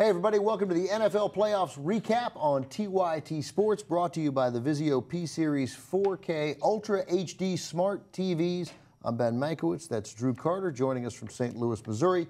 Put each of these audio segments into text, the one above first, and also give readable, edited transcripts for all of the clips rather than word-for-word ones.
Hey, everybody, welcome to the NFL Playoffs recap on TYT Sports, brought to you by the Vizio P-Series 4K Ultra HD Smart TVs. I'm Ben Mankiewicz. That's Drew Carter joining us from St. Louis, Missouri.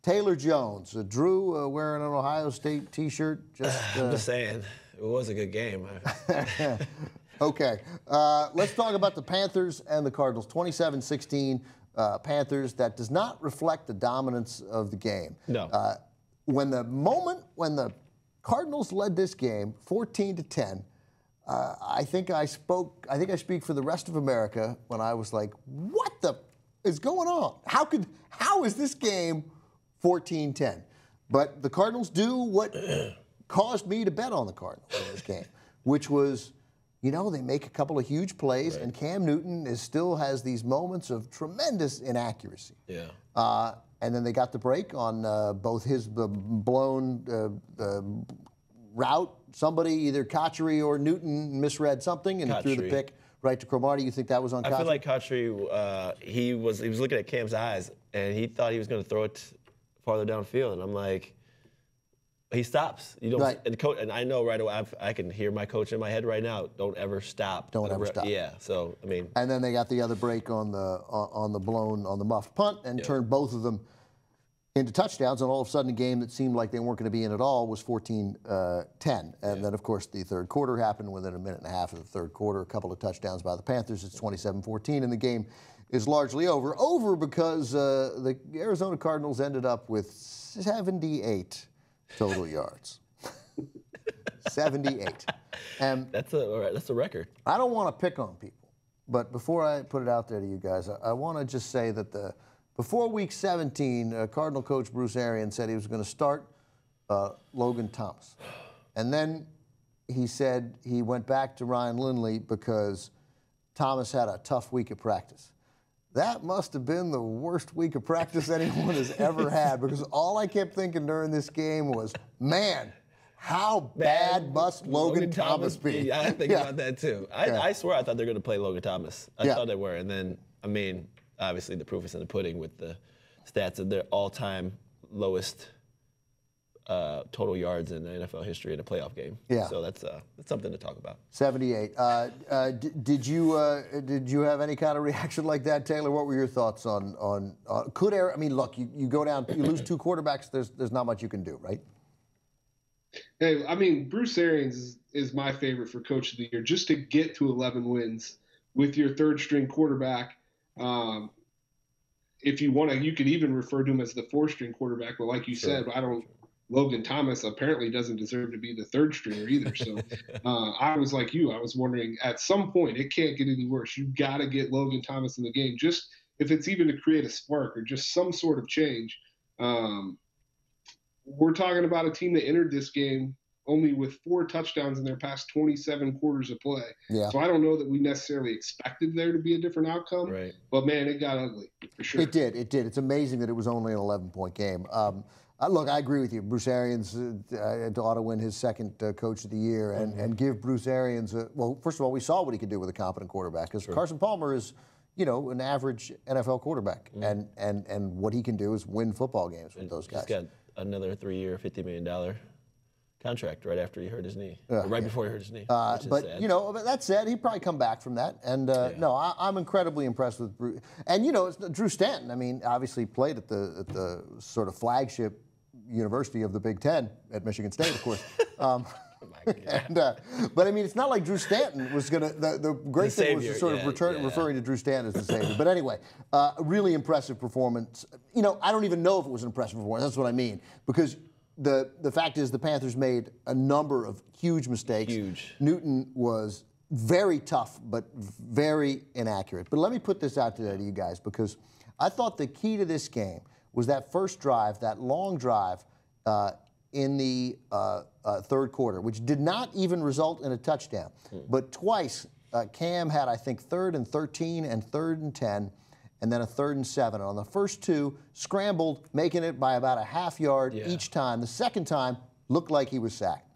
Taylor Jones. Drew wearing an Ohio State T-shirt. I'm just saying, it was a good game. Okay. Let's talk about the Panthers and the Cardinals. 27-16 Panthers. That does not reflect the dominance of the game. No. When the Cardinals led this game 14-10, I think I speak for the rest of America when I was like, what the is going on? How is this game 14-10? But the Cardinals do what caused me to bet on the Cardinals in this game, which was, you know, they make a couple of huge plays, and Cam Newton still has these moments of tremendous inaccuracy. Yeah. And then they got the break on both his blown route. Somebody, either Kotchery or Newton, misread something and threw the pick right to Cromartie. You think that was on Kotchery? I feel like Kotchery, he was looking at Cam's eyes, and he thought he was going to throw it farther downfield. And I'm like, he stops. You don't. Right. And I know right away. I can hear my coach in my head right now. Don't ever stop. Don't ever stop. Yeah. So I mean. And then they got the other break on the muffed punt and turned both of them into touchdowns. And all of a sudden, a game that seemed like they weren't going to be in at all was 14-10. And then, of course, the third quarter happened within a minute and a half of the third quarter. A couple of touchdowns by the Panthers. It's 27-14, and the game is largely over. Over because the Arizona Cardinals ended up with 78 total yards. 78. And that's a record. I don't want to pick on people, but before I put it out there to you guys, I want to just say that before Week 17, Cardinal coach Bruce Arians said he was going to start Logan Thomas. And then he said he went back to Ryan Lindley because Thomas had a tough week of practice. That must have been the worst week of practice anyone has ever had, because all I kept thinking during this game was, man, how bad must Logan Thomas be? Yeah, I think about that too. I swear I thought they were going to play Logan Thomas. I thought they were. And then, I mean, obviously the proof is in the pudding with the stats of their all-time lowest total yards in the NFL history in a playoff game. Yeah. So that's something to talk about. 78. Did you have any kind of reaction like that, Taylor? What were your thoughts on could I mean, look, you go down, you lose two quarterbacks. There's not much you can do, right? Hey, I mean, Bruce Arians is my favorite for Coach of the Year. Just to get to 11 wins with your third-string quarterback. If you want to, you could even refer to him as the fourth-string quarterback. But like you said, Logan Thomas apparently doesn't deserve to be the third stringer either. So I was like you. I was wondering, at some point, it can't get any worse. You got to get Logan Thomas in the game, just if it's even to create a spark or just some sort of change. We're talking about a team that entered this game only with 4 touchdowns in their past 27 quarters of play. Yeah. So I don't know that we necessarily expected there to be a different outcome. Right. But, man, it got ugly for sure. It did. It's amazing that it was only an 11-point game. Look, I agree with you. Bruce Arians ought to win his second Coach of the Year and give Bruce Arians well, first of all, we saw what he could do with a competent quarterback, because Carson Palmer is, you know, an average NFL quarterback, and what he can do is win football games with those guys. He's got another 3-year, $50 million contract right after he hurt his knee, before he hurt his knee. But sad. You know, that said, he'd probably come back from that. And no, I'm incredibly impressed with Bruce. And you know, it's Drew Stanton. I mean, obviously played at the sort of flagship university of the Big Ten at Michigan State, of course. But I mean, it's not like Drew Stanton was going to. The great thing was to sort of referring to Drew Stanton as the savior. But anyway, really impressive performance. You know, I don't even know if it was an impressive performance. That's what I mean, because the fact is the Panthers made a number of huge mistakes. Newton was very tough, but very inaccurate. But let me put this out today to you guys, because I thought the key to this game was that first drive, that long drive in the third quarter, which did not even result in a touchdown. But twice, Cam had, I think, 3rd and 13 and 3rd and 10, and then a 3rd and 7. And on the first two, scrambled, making it by about a half yard each time. The second time, looked like he was sacked.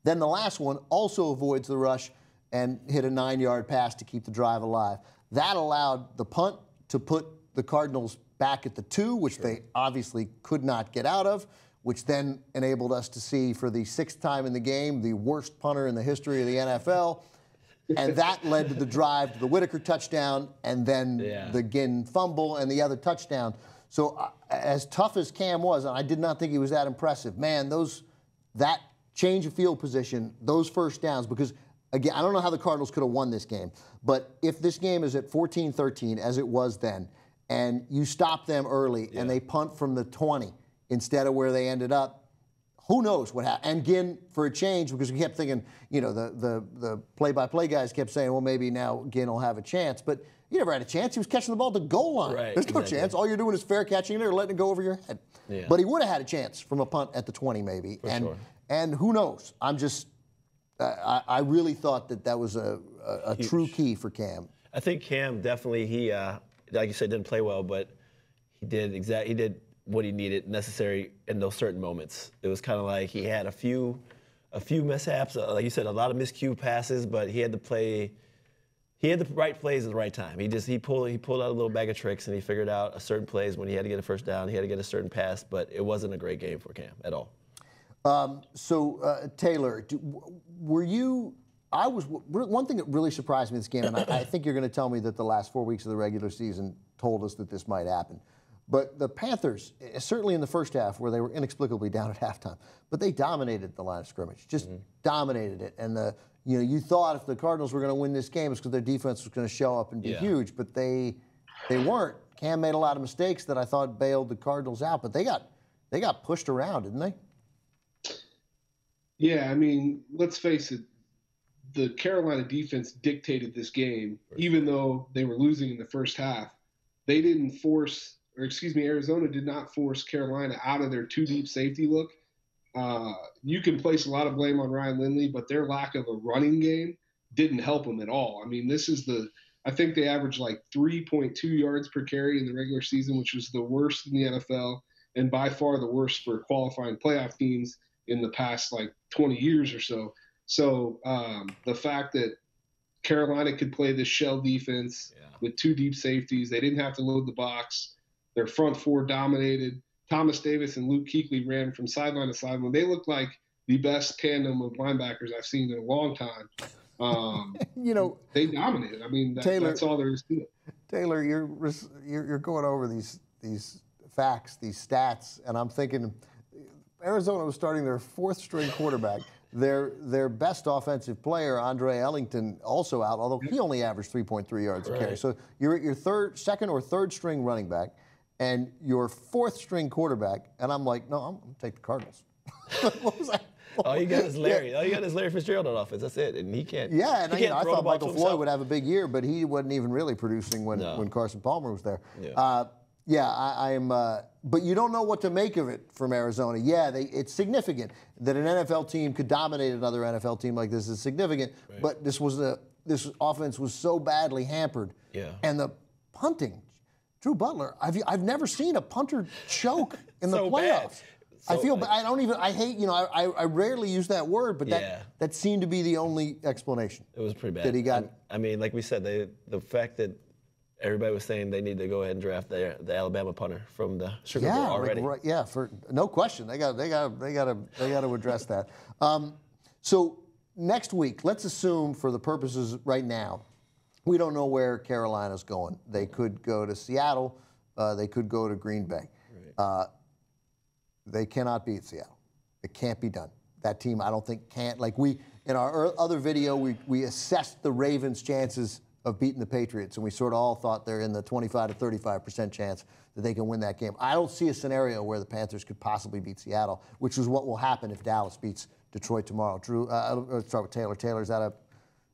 Then the last one also avoids the rush and hit a 9-yard pass to keep the drive alive. That allowed the punt to put the Cardinals back at the 2, which they obviously could not get out of, which then enabled us to see for the 6th time in the game the worst punter in the history of the NFL. And that led to the drive to the Whitaker touchdown and then the Ginn fumble and the other touchdown. So as tough as Cam was, and I did not think he was that impressive, man, that change of field position, those first downs, because, again, I don't know how the Cardinals could have won this game, but if this game is at 14-13, as it was then, and you stop them early and they punt from the 20 instead of where they ended up, who knows what happened? And Ginn, for a change, because we kept thinking, the play-by-play guys kept saying, well, maybe now Ginn will have a chance. But he never had a chance. He was catching the ball at the goal line. Right, There's no chance. All you're doing is fair catching it or letting it go over your head. Yeah. But he would have had a chance from a punt at the 20 maybe. For sure. And who knows? I really thought that was a true key for Cam. I think Cam definitely, he, like you said, didn't play well, but he did what he needed necessary in those certain moments. It was kind of like he had a few mishaps, like you said, a lot of miscued passes, but he had the right plays at the right time. He pulled out a little bag of tricks and he figured out a certain plays when he had to get a first down, he had to get a certain pass, but it wasn't a great game for Cam at all. Taylor, one thing that really surprised me in this game, and I think you're going to tell me that the last 4 weeks of the regular season told us that this might happen. But the Panthers, certainly in the first half, where they were inexplicably down at halftime, but they dominated the line of scrimmage, just dominated it. And you thought if the Cardinals were going to win this game, it's because their defense was going to show up and be huge, but they weren't. Cam made a lot of mistakes that I thought bailed the Cardinals out, but they got pushed around, didn't they? Yeah, I mean, let's face it. The Carolina defense dictated this game, even though they were losing in the first half. They didn't Arizona did not force Carolina out of their two-deep safety look. You can place a lot of blame on Ryan Lindley, but their lack of a running game didn't help them at all. I mean, I think they averaged like 3.2 yards per carry in the regular season, which was the worst in the NFL and by far the worst for qualifying playoff teams in the past like 20 years or so. So the fact that Carolina could play this shell defense with two deep safeties, they didn't have to load the box. Their front four dominated. Thomas Davis and Luke Kuechly ran from sideline to sideline. They looked like the best tandem of linebackers I've seen in a long time. They dominated. I mean, that's all there is to it. Taylor, you're going over these facts, these stats, and I'm thinking Arizona was starting their 4th-string quarterback. Their best offensive player, Andre Ellington, also out, although he only averaged 3.3 yards a carry. So you're at your second or third string running back, and your 4th-string quarterback, and I'm like, no, I'm going to take the Cardinals. What was that? All you got is Larry. All you got is Larry Fitzgerald on offense. That's it, and he can't. Yeah, and I thought Michael Floyd would have a big year, but he wasn't even really producing when Carson Palmer was there. Yeah. But you don't know what to make of it from Arizona. Yeah, it's significant that an NFL team could dominate another NFL team like this is significant. Right. But this offense was so badly hampered. Yeah. And the punting, Drew Butler. I've never seen a punter choke in the playoffs. I hate. I rarely use that word, but that seemed to be the only explanation. It was pretty bad. That he got. I mean, like we said, the fact that everybody was saying they need to go ahead and draft the Alabama punter from the Sugar Bowl already. For no question, they got to address that. So next week, let's assume for the purposes right now, we don't know where Carolina's going. They could go to Seattle. They could go to Green Bay. Right. They cannot beat Seattle. It can't be done. That team, I don't think, can't. Like in our other video, we assessed the Ravens' chances of beating the Patriots, and we sort of all thought they're in the 25 to 35% chance that they can win that game. I don't see a scenario where the Panthers could possibly beat Seattle, which is what will happen if Dallas beats Detroit tomorrow. Drew, let's start with Taylor. Taylor, does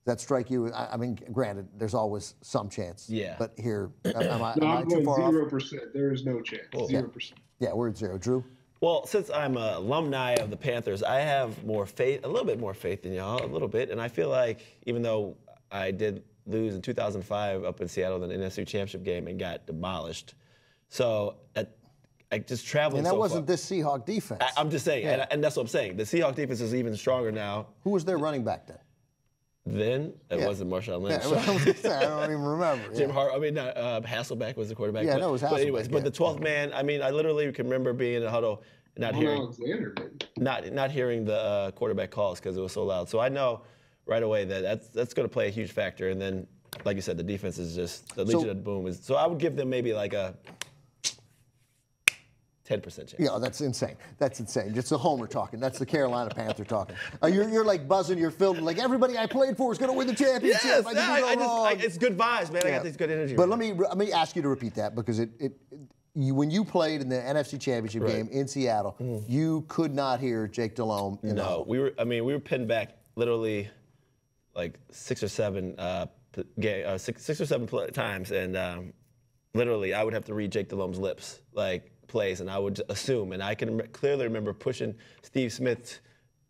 that strike you? I mean, granted, there's always some chance. Yeah. But here, I'm going 0%. There is no chance. 0%. Yeah, we're at 0. Drew? Well, since I'm an alumni of the Panthers, I have more faith, a little bit more faith than y'all, a little bit. And I feel like even though I did lose in 2005 up in Seattle in the NFC Championship game and got demolished. So I just traveled and that so wasn't far. this Seahawk defense. I'm just saying, and that's what I'm saying. The Seahawk defense is even stronger now. Who was their running back then? Then it wasn't Marshawn Lynch. I don't even remember. Hasselbeck was the quarterback. Yeah, no, it was Hasselbeck. But anyways, but the 12th man, I mean, I literally can remember being in a huddle not hearing the quarterback calls because it was so loud. So I know right away that's going to play a huge factor. And then, like you said, the defense is just the Legion of Boom is. So I would give them maybe like a 10% chance. Yeah, that's insane. That's insane. It's a homer talking. That's the Carolina Panther talking. You're like buzzing. You're filled like everybody I played for is going to win the championship. Yes, it's good vibes, man. Yeah. I got this good energy. But let me ask you to repeat that because when you played in the NFC Championship game in Seattle, you could not hear Jake Delhomme. No, we were pinned back literally like 6 or 7 times, and literally I would have to read Jake Delhomme's lips, like plays, and I would assume, and I can clearly remember pushing Steve Smith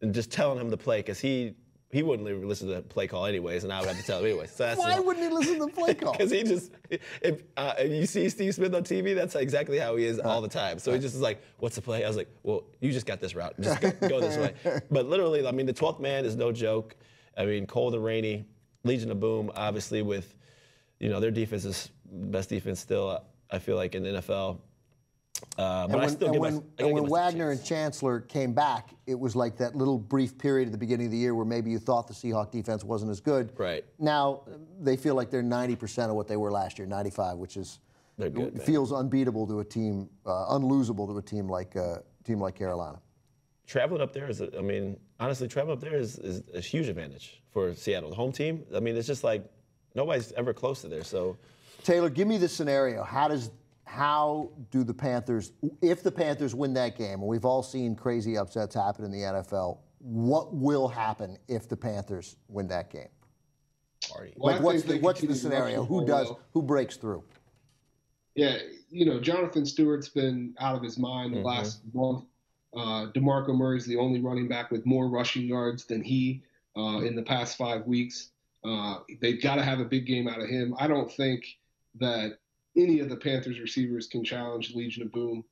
and just telling him to play because he wouldn't listen to the play call anyways, and I would have to tell him anyways. So why wouldn't he listen to the play call? Because he just, if you see Steve Smith on TV, that's exactly how he is all the time. So he just is like, what's the play? I was like, well, you just got this route. Just go this way. But literally, I mean, the 12th man is no joke. I mean, cold and rainy, Legion of Boom, obviously with, their defense is best defense still, I feel like, in the NFL. When Wagner and Chancellor came back, it was like that little brief period at the beginning of the year where maybe you thought the Seahawks defense wasn't as good. Right. Now they feel like they're 90% of what they were last year, 95, which is feels unbeatable to a team, unlosable to a team like Carolina. Traveling up there honestly, traveling up there is a huge advantage for Seattle. The home team, it's just like nobody's ever close to there. So, Taylor, give me the scenario. How do the Panthers, if the Panthers win that game, and we've all seen crazy upsets happen in the NFL, what will happen if the Panthers win that game? Party. Like, what's the scenario? Who breaks through? Yeah, Jonathan Stewart's been out of his mind the last month. DeMarco Murray's the only running back with more rushing yards than he in the past 5 weeks. They've got to have a big game out of him. I don't think that any of the Panthers receivers can challenge Legion of Boom.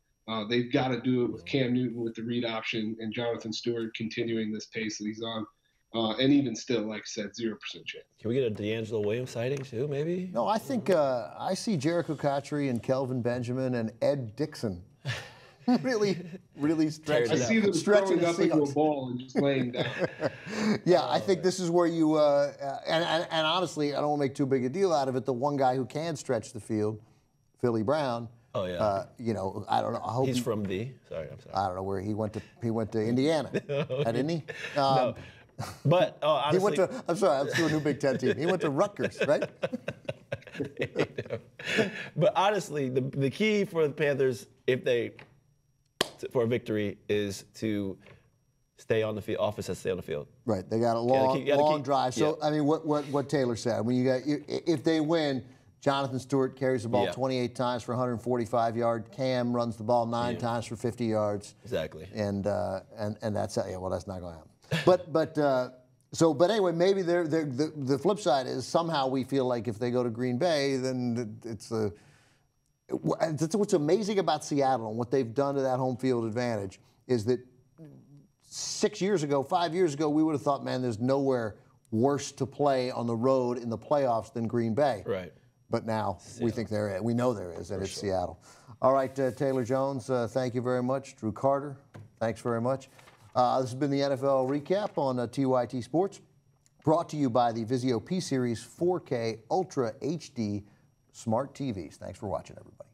They've got to do it with Cam Newton with the read option and Jonathan Stewart continuing this pace that he's on. And even still, like I said, 0% chance. Can we get a D'Angelo Williams sighting too, maybe? No, I think I see Jericho Cotchery and Kelvin Benjamin and Ed Dixon really stretching. I see them throwing up into a ball and just laying down. Yeah, I think this is where you and honestly, I don't want to make too big a deal out of it. The one guy who can stretch the field, Philly Brown. Oh yeah. I don't know. I hope he's from the. Sorry, I'm sorry. I don't know where he went to. He went to Indiana, didn't he? No. But honestly, he went to. I'm sorry, I'm still a new Big Ten team. He went to Rutgers, right? But honestly, the key for the Panthers, for a victory, is to stay on the field. Offense has to stay on the field. Right. They got a long drive. So I mean, what Taylor said. When if they win, Jonathan Stewart carries the ball 28 times for 145 yards. Cam runs the ball 9 times for 50 yards. Exactly. And that's well, that's not going to happen. But anyway, maybe the flip side is somehow we feel like if they go to Green Bay, then that's what's amazing about Seattle and what they've done to that home field advantage is that 5 years ago, we would have thought, man, there's nowhere worse to play on the road in the playoffs than Green Bay. Right. But now we think there is. We know there is, and it's Seattle. All right, Taylor Jones, thank you very much. Drew Carter, thanks very much. This has been the NFL Recap on TYT Sports, brought to you by the Vizio P-Series 4K Ultra HD Smart TVs. Thanks for watching, everybody.